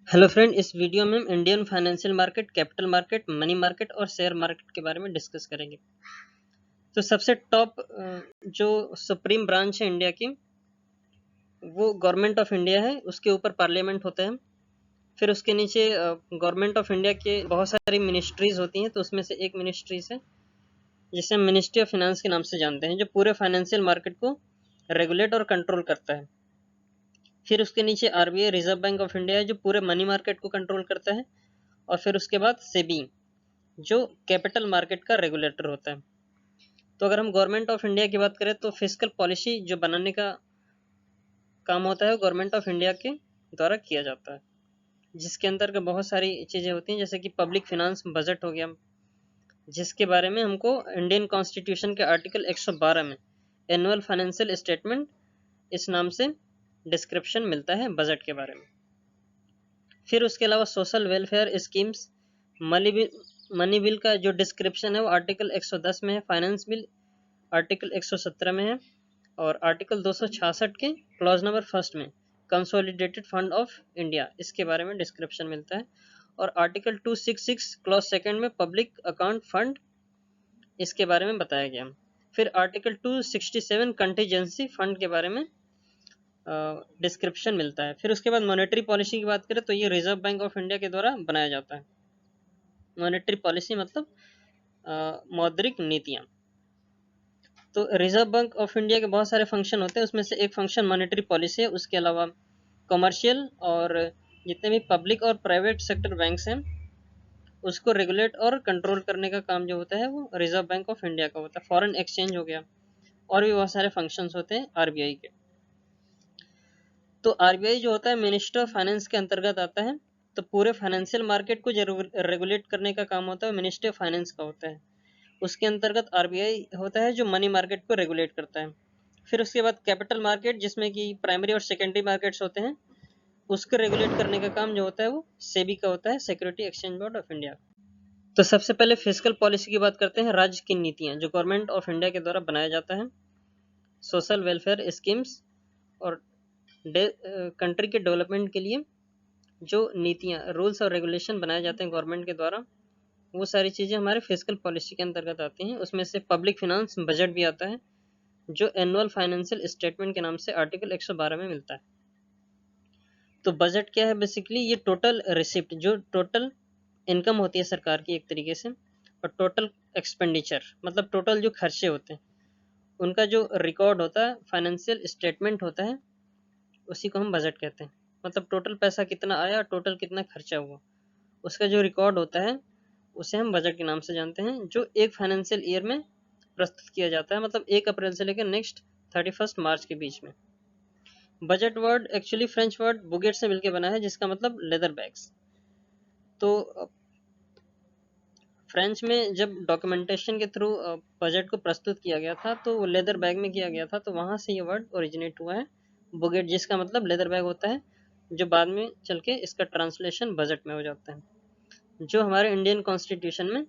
Hello friend, इस video में हम Indian financial market, capital market, money market और शेयर मार्केट के बारे में डिस्कस करेंगे। तो सबसे टॉप जो सुप्रीम ब्रांच है इंडिया की, वो गवर्नमेंट ऑफ इंडिया है। उसके ऊपर पार्लियामेंट होता है। फिर उसके नीचे गवर्नमेंट ऑफ इंडिया के बहुत सारी मिनिस्ट्रीज होती हैं। तो उसमें से एक मिनिस्ट्रीज है जिसे हम मिनिस्ट्री ऑफ फाइनेंस के नाम से जानते हैं, जो पूरे फाइनेंशियल मार्केट को रेगुलेट और कंट्रोल करता है। फिर उसके नीचे RBI, reserve bank of India है, जो पूरे मनी मार्केट को कंट्रोल करता है। और फिर उसके बाद सेबी, जो कैपिटल मार्केट का रेगुलेटर होता है। तो अगर हम गवर्नमेंट ऑफ इंडिया की बात करें तो फिस्कल पॉलिसी जो बनाने का काम होता है गवर्नमेंट ऑफ इंडिया के द्वारा किया जाता है, जिसके अंतर्गत बहुत सारी चीज़ें होती हैं, जैसे कि पब्लिक फिनांस बजट हो गया, जिसके बारे में हमको इंडियन कॉन्स्टिट्यूशन के आर्टिकल 112 में एनुअल फाइनेंशियल स्टेटमेंट इस नाम से डिस्क्रिप्शन मिलता है बजट के बारे में। फिर उसके अलावा social welfare schemes, money bill का जो डिस्क्रिप्शन है वो आर्टिकल 110 में है, फाइनेंस बिल आर्टिकल 117 में है, और आर्टिकल 266 के क्लॉज नंबर फर्स्ट में कंसोलिडेटेड फंड ऑफ इंडिया, इसके बारे में डिस्क्रिप्शन मिलता है। और आर्टिकल 266 क्लॉज सेकंड में पब्लिक अकाउंट फंड, इसके बारे में बताया गया। फिर आर्टिकल 267 कंटीजेंसी फंड के बारे में डिस्क्रिप्शन मिलता है। फिर उसके बाद मॉनेटरी पॉलिसी की बात करें तो ये रिजर्व बैंक ऑफ इंडिया के द्वारा बनाया जाता है। मॉनेटरी पॉलिसी मतलब मौद्रिक नीतियाँ। तो रिजर्व बैंक ऑफ इंडिया के बहुत सारे फंक्शन होते हैं, उसमें से एक फंक्शन मॉनेटरी पॉलिसी है। उसके अलावा कमर्शियल और जितने भी पब्लिक और प्राइवेट सेक्टर बैंक्स हैं उसको रेगुलेट और कंट्रोल करने का काम जो होता है वो रिजर्व बैंक ऑफ इंडिया का होता है। फॉरेन एक्सचेंज हो गया, और भी बहुत सारे फंक्शंस होते हैं आरबीआई के। तो आरबीआई जो होता है मिनिस्टर ऑफ फाइनेंस के अंतर्गत आता है। तो पूरे फाइनेंशियल मार्केट को जो रेगुलेट करने का काम होता है मिनिस्ट्री ऑफ फाइनेंस का होता है। उसके अंतर्गत आरबीआई होता है जो मनी मार्केट को रेगुलेट करता है। फिर उसके बाद कैपिटल मार्केट, जिसमें कि प्राइमरी और सेकेंडरी मार्केट्स होते हैं, उसको रेगुलेट करने का काम जो होता है वो सेबी का होता है, security exchange board of India. तो सबसे पहले फिस्कल पॉलिसी की बात करते हैं। राज्य की नीतियां जो गवर्नमेंट ऑफ इंडिया के द्वारा बनाया जाता है, सोशल वेलफेयर स्कीम्स और कंट्री के डेवलपमेंट के लिए जो नीतियां, रूल्स और रेगुलेशन बनाए जाते हैं गवर्नमेंट के द्वारा, वो सारी चीज़ें हमारे फिस्कल पॉलिसी के अंतर्गत आती हैं। उसमें से पब्लिक फिनांस बजट भी आता है, जो एनुअल फाइनेंशियल स्टेटमेंट के नाम से आर्टिकल 112 में मिलता है। तो बजट क्या है? बेसिकली ये टोटल रिसिप्ट, जो टोटल इनकम होती है सरकार की एक तरीके से, और टोटल एक्सपेंडिचर मतलब टोटल जो खर्चे होते हैं उनका जो रिकॉर्ड होता है, फाइनेंशियल स्टेटमेंट होता है, उसी को हम बजट कहते हैं। मतलब टोटल पैसा कितना आया, टोटल कितना खर्चा हुआ, उसका जो रिकॉर्ड होता है उसे हम बजट के नाम से जानते हैं, जो एक फाइनेंशियल ईयर में प्रस्तुत किया जाता है, मतलब 1 अप्रैल से लेकर नेक्स्ट 31 मार्च के बीच में। Budget word actually French word बुगेट से मिलकर बना है, जिसका मतलब लेदर बैग्स। तो फ्रेंच में जब डॉक्यूमेंटेशन के थ्रू बजट को प्रस्तुत किया गया था तो वो लेदर बैग में किया गया था, तो वहाँ से ये वर्ड ओरिजिनेट हुआ है, बुगेट, जिसका मतलब लेदर बैग होता है, जो बाद में चल के इसका ट्रांसलेशन बजट में हो जाता है, जो हमारे इंडियन कॉन्स्टिट्यूशन में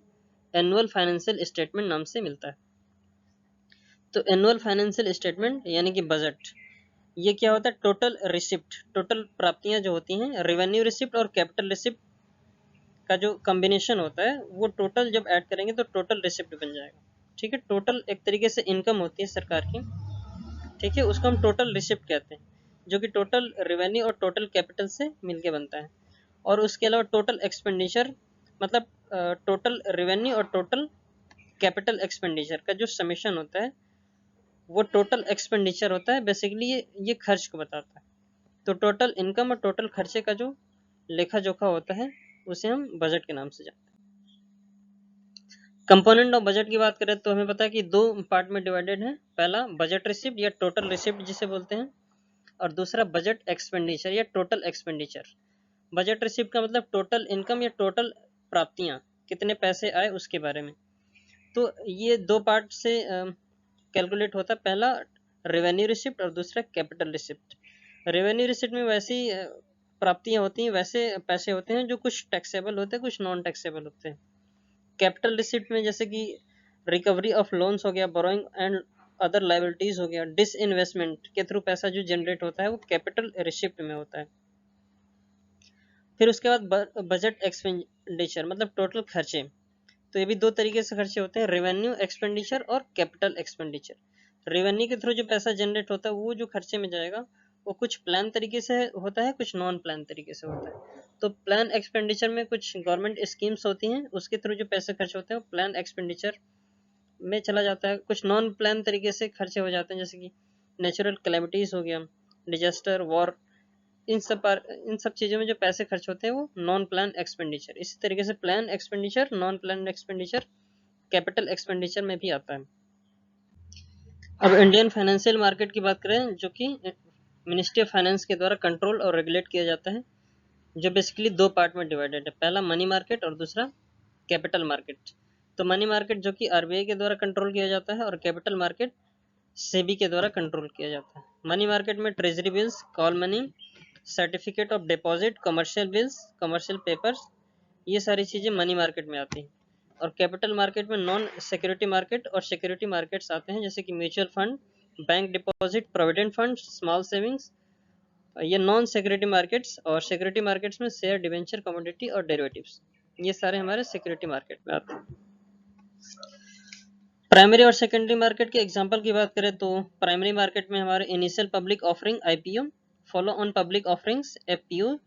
एनुअल फाइनेंशियल स्टेटमेंट नाम से मिलता है। तो एनुअल फाइनेंशियल स्टेटमेंट यानी कि बजट, ये क्या होता है? टोटल रिसिप्ट, टोटल प्राप्तियां जो होती हैं, रेवेन्यू रिसिप्ट और कैपिटल रिसिप्ट का जो कॉम्बिनेशन होता है वो टोटल जब ऐड करेंगे तो टोटल रिसिप्ट बन जाएगा। ठीक है, टोटल एक तरीके से इनकम होती है सरकार की, ठीक है, उसको हम टोटल रिसिप्ट कहते हैं, जो कि टोटल रेवेन्यू और टोटल कैपिटल से मिलके बनता है। और उसके अलावा टोटल एक्सपेंडिचर, मतलब टोटल रेवेन्यू और टोटल कैपिटल एक्सपेंडिचर का जो समेशन होता है वो टोटल एक्सपेंडिचर होता है। बेसिकली ये खर्च को बताता है। तो टोटल इनकम और टोटल खर्चे का जो लेखा जोखा होता है उसे हम बजट के नाम से जानते हैं। कंपोनेंट ऑफ बजट की बात करें तो हमें पता है कि 2 पार्ट में डिवाइडेड है। पहला बजट रिसिप्ट या टोटल रिसिप्ट जिसे बोलते हैं, और दूसरा बजट एक्सपेंडिचर या टोटल एक्सपेंडिचर। बजट रिसिप्ट का मतलब टोटल इनकम या टोटल प्राप्तियां, कितने पैसे आए उसके बारे में। तो ये 2 पार्ट से कैलकुलेट होता है। पहला रेवेन्यू रिसिप्ट और दूसरा कैपिटल रिसिप्ट। रेवेन्यू रिसिप्ट में वैसी प्राप्तियां होती हैं, वैसे पैसे होते हैं जो कुछ टैक्सेबल होते हैं, कुछ नॉन टैक्सेबल होते हैं। कैपिटल रिसिप्ट में जैसे कि रिकवरी ऑफ लोन्स हो गया, बोरोइंग एंड अदर लायबिलिटीज हो गया, डिस इन्वेस्टमेंट के थ्रू पैसा जो जनरेट होता है वो कैपिटल रिसिप्ट में होता है। फिर उसके बाद बजट एक्सपेंडिचर मतलब टोटल खर्चे। तो ये भी दो तरीके से खर्चे होते हैं, रेवेन्यू एक्सपेंडिचर और कैपिटल एक्सपेंडिचर। रेवेन्यू के थ्रू जो पैसा जनरेट होता है वो जो खर्चे में जाएगा वो कुछ प्लान तरीके से होता है, कुछ नॉन प्लान तरीके से होता है। तो प्लान एक्सपेंडिचर में कुछ गवर्नमेंट स्कीम्स होती हैं, उसके थ्रू जो पैसे खर्च होते हैं वो प्लान एक्सपेंडिचर में चला जाता है। कुछ नॉन प्लान तरीके से खर्चे हो जाते हैं, जैसे कि नेचुरल कैलेमिटीज हो गया, डिजास्टर, वॉर, इन सब चीज़ों में जो पैसे खर्च होते हैं वो नॉन प्लान एक्सपेंडिचर। इसी तरीके से plan expenditure, non plan expenditure capital expenditure में भी आता है। अब इंडियन फाइनेंशियल मार्केट की बात करें, जो कि मिनिस्ट्री ऑफ फाइनेंस के द्वारा कंट्रोल और रेगुलेट किया जाता है, जो बेसिकली दो पार्ट में डिवाइडेड है, पहला मनी मार्केट और दूसरा कैपिटल मार्केट। तो मनी मार्केट जो कि आरबीआई के द्वारा कंट्रोल किया जाता है और कैपिटल मार्केट सेबी के द्वारा कंट्रोल किया जाता है। मनी मार्केट में treasury bills, call money, certificate of deposit, commercial bills, commercial papers, ये सारी चीज़ें मनी मार्केट में आती हैं। और कैपिटल मार्केट में नॉन सिक्योरिटी मार्केट और सिक्योरिटी मार्केट्स आते हैं, जैसे कि mutual fund, bank deposit, provident fund, small savings, ये नॉन सिक्योरिटी मार्केट्स। और सिक्योरिटी मार्केट्स में शेयर, डिवेंचर, कमोडिटी और डेरिवेटिव्स, ये सारे हमारे सिक्योरिटी मार्केट में आते हैं। प्राइमरी और सेकेंडरी मार्केट के एग्जांपल की बात करें तो प्राइमरी मार्केट में हमारे initial public offering IPO, follow on public offerings FPO,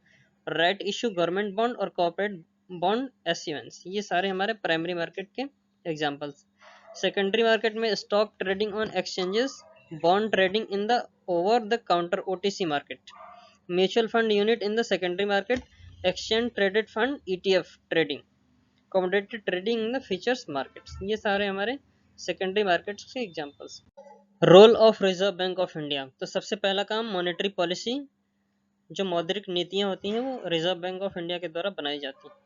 right issue, government bond और कॉर्पोरेट बॉन्ड एस्यूएंस, ये सारे हमारे प्राइमरी मार्केट के एग्जांपल्स। सेकेंडरी मार्केट में stock trading on exchanges, bond trading in the over the counter OTC market, mutual fund unit in the secondary market, exchange traded fund ETF trading, commodity trading in the futures markets, ये सारे हमारे secondary markets के examples. Role of reserve bank of India. तो सबसे पहला काम monetary policy, जो मौद्रिक नीतियां होती हैं वो रिजर्व बैंक ऑफ इंडिया के द्वारा बनाई जाती हैं।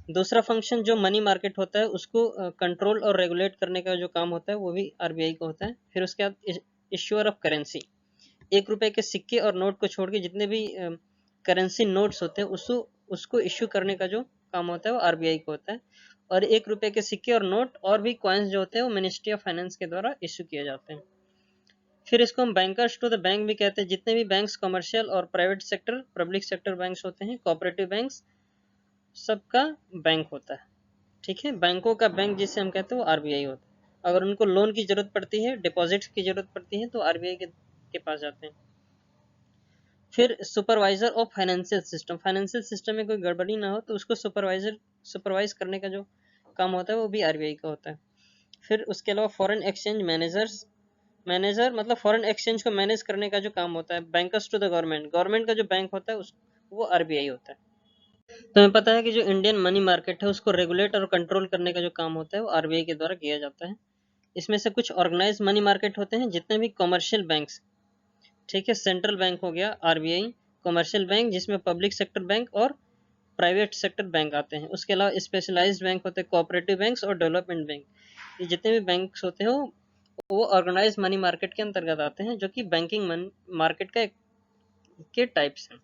दूसरा फंक्शन जो मनी मार्केट होता है उसको कंट्रोल और रेगुलेट करने का जो काम होता है वो भी आरबीआई का होता है। फिर उसके बाद इश्यूअर ऑफ करेंसी, 1 रुपए के सिक्के और नोट को छोड़ के जितने भी करेंसी नोट्स होते हैं उसको इश्यू करने का जो काम होता है वो आरबीआई को होता है। और 1 रुपए के सिक्के और नोट और भी कॉइन्स जो होते हैं वो मिनिस्ट्री ऑफ फाइनेंस के द्वारा इश्यू किए जाते हैं। फिर इसको हम बैंकर्स टू द बैंक भी कहते हैं। जितने भी बैंक्स कमर्शियल और private sector, public sector banks होते हैं, कोऑपरेटिव बैंक्स, सबका बैंक होता है। ठीक है, बैंकों का बैंक जिसे हम कहते हैं वो आरबीआई होता है। अगर उनको लोन की जरूरत पड़ती है, डिपॉजिट्स की जरूरत पड़ती है तो आरबीआई के पास जाते हैं। फिर supervisor of financial system, financial system में कोई गड़बड़ी ना हो तो उसको सुपरवाइज करने का जो काम होता है वो भी आरबीआई का होता है। फिर उसके अलावा फॉरेन एक्सचेंज मैनेजर मतलब फॉरेन एक्सचेंज को मैनेज करने का जो काम होता है। बैंकर्स टू द गवर्नमेंट का जो बैंक होता है वो आरबीआई होता है। तो हमें पता है कि जो इंडियन मनी मार्केट है उसको रेगुलेट और कंट्रोल करने का जो काम होता है वो आरबीआई के द्वारा किया जाता है। इसमें से कुछ ऑर्गेनाइज मनी मार्केट होते हैं, जितने भी कमर्शियल बैंक्स, ठीक है, सेंट्रल बैंक हो गया आरबीआई, कमर्शियल बैंक जिसमें पब्लिक सेक्टर बैंक और प्राइवेट सेक्टर बैंक आते हैं। उसके अलावा स्पेशलाइज्ड बैंक होते हैं, कोऑपरेटिव बैंक्स और डेवलपमेंट बैंक, ये जितने भी बैंक्स होते हैं वो ऑर्गेनाइज मनी मार्केट के अंतर्गत आते हैं, जो कि बैंकिंग मार्केट के टाइप्स हैं।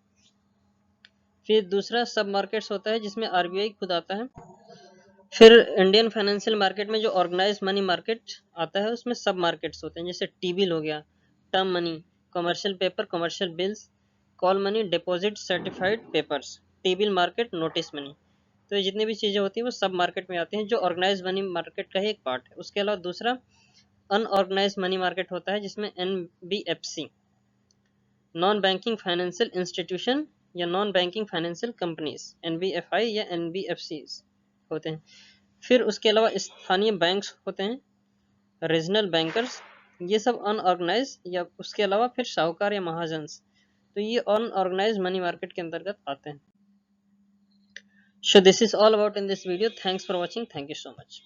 फिर दूसरा सब मार्केट्स होता है जिसमें आरबीआई खुद आता है। फिर इंडियन फाइनेंशियल मार्केट में जो ऑर्गेनाइज मनी मार्केट आता है उसमें सब मार्केट्स होते हैं, जैसे टी बिल हो गया, term money, commercial paper, commercial bills, call money, deposit, certified papers, T bill market, notice money. तो ये जितनी भी चीज़ें होती हैं वो सब मार्केट में आती हैं, जो ऑर्गेनाइज मनी मार्केट का ही एक पार्ट है। उसके अलावा दूसरा अनऑर्गेनाइज मनी मार्केट होता है, जिसमें NBFC, non banking financial institution या नॉन बैंकिंग फाइनेंशियल कंपनीज, एनबीएफआई या एनबीएफसी होते हैं। फिर उसके अलावा स्थानीय बैंक्स होते हैं, रीजनल बैंकर्स, ये सब अनऑर्गेनाइज, या उसके अलावा फिर साहूकार या महाजन्स, तो ये अनऑर्गेनाइज मनी मार्केट के अंतर्गत आते हैं। So this is all about in this video. Thanks for watching. Thank you so much.